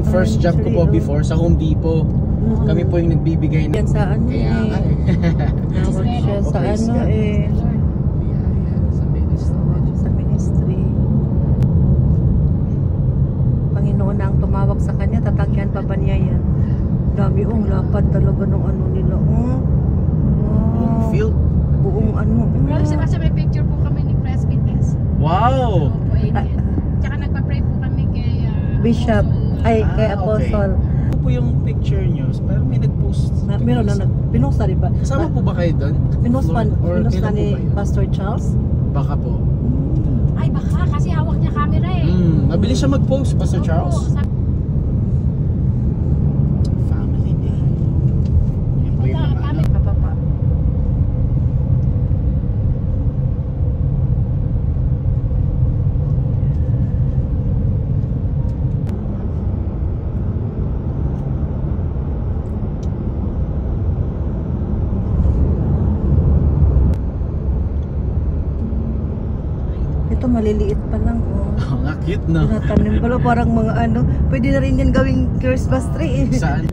first job ko po before sa Home Depot. Kami po yung nagbibigay yan sa ano kaya nawag siya sa ano sa ministry. Panginoon na ang tumawag sa kanya, tatagyan pa ba niya yan? Dami lapad talaga ng ano nila. Wow. Field. Buong ano. Pero kasi may picture po kami ni Presbytes. Wow! Opo, tsaka nagpa-pray po kami kay Bishop. Ay, kay Apostle. Ano po yung picture nyo? Pero may nag-post. Meron na pinost na rin ba? Kasama po ba kayo doon? Pinost na ni Pastor Charles? Baka po. Ay, baka kasi hawak niya camera eh. Mabilis siya mag-post, Pastor Charles. Opo, Family day. Yan po yung mga ano. Kapapa. Ito maliliit pa lang Oh, nga cute no? Tinatanim pala parang mga ano. Pwede na rin yan gawing Christmas tree eh. Saan?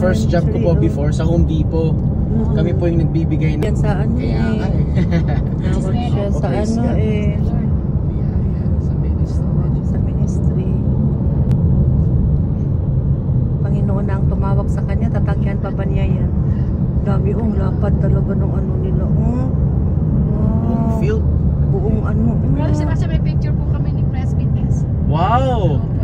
First job ko po before sa Home Depot. Kami po yung nagbibigay yan sa ano kaya nawag siya sa ano sa ministry. Panginoon na ang tumawag sa kanya, tatagyan pa ba niya yan? Dami lapad talaga ng ano nila. Wow. Field. Buong ano. pero kasi may picture po kami ni Presbytes. Wow! Opo,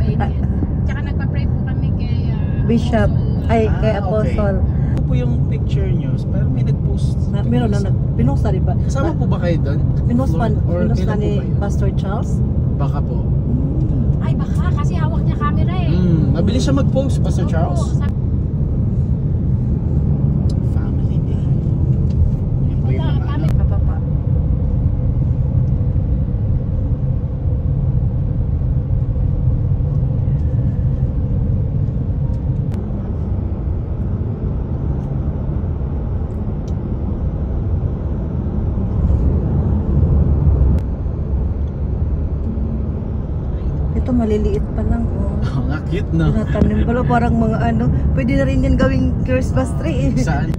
tsaka nagpa-pray po kami kay Bishop. Ay, kay Apostle. Ano po yung picture nyo? Pero may nag-post. Meron na pinost na rin ba? Kasama po ba kayo doon? Pinost na ni Pastor Charles? Baka po. Ay, baka kasi hawak niya camera eh. Mabilis siya mag-post, Pastor Charles. Opo, Family day. Yan po yung mga ano. Kapapa. Ito maliliit pa lang Oh, nga cute no? Tinatanim pala parang mga ano. Pwede na rin yan gawing Christmas tree eh. Saan?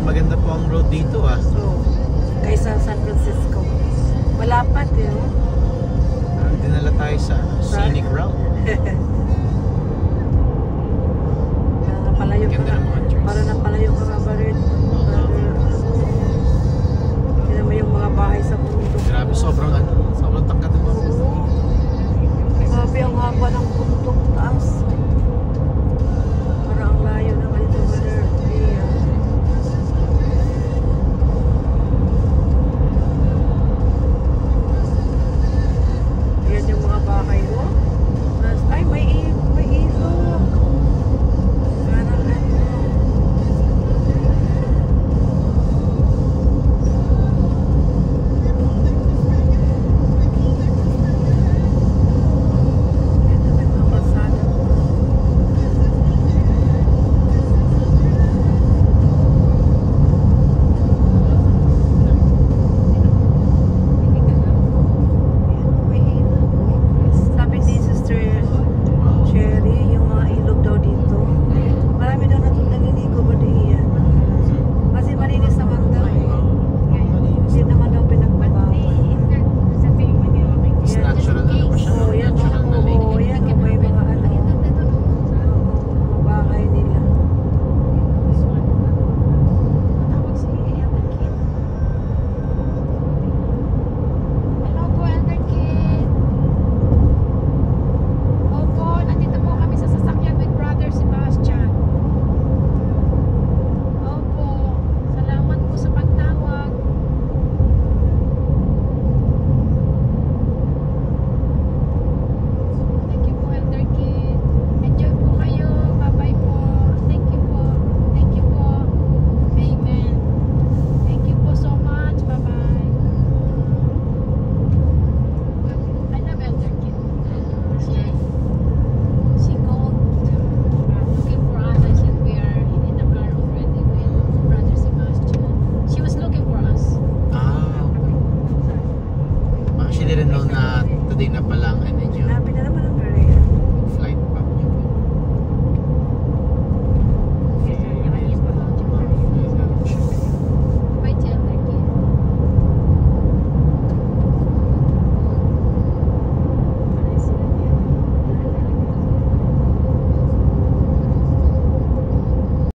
Maganda po ang road dito Kaysa San Francisco. Malapad eh. Dinala tayo sa scenic route. Napalayo Ganda ng mga trees. Para napalayo ka ba rin? Tignan mo yung mga bahay sa bundok. Grabe, sobrang tangkat ng mga bundok. Grabe ang haba ng bundok taas. Parang ang layo ng Altimeter. Yan yung mga bahay mo. Ay, may ilog. Parang ano. Ito may mga pasada. didn't know na today na pala ang ano nyo. Grabe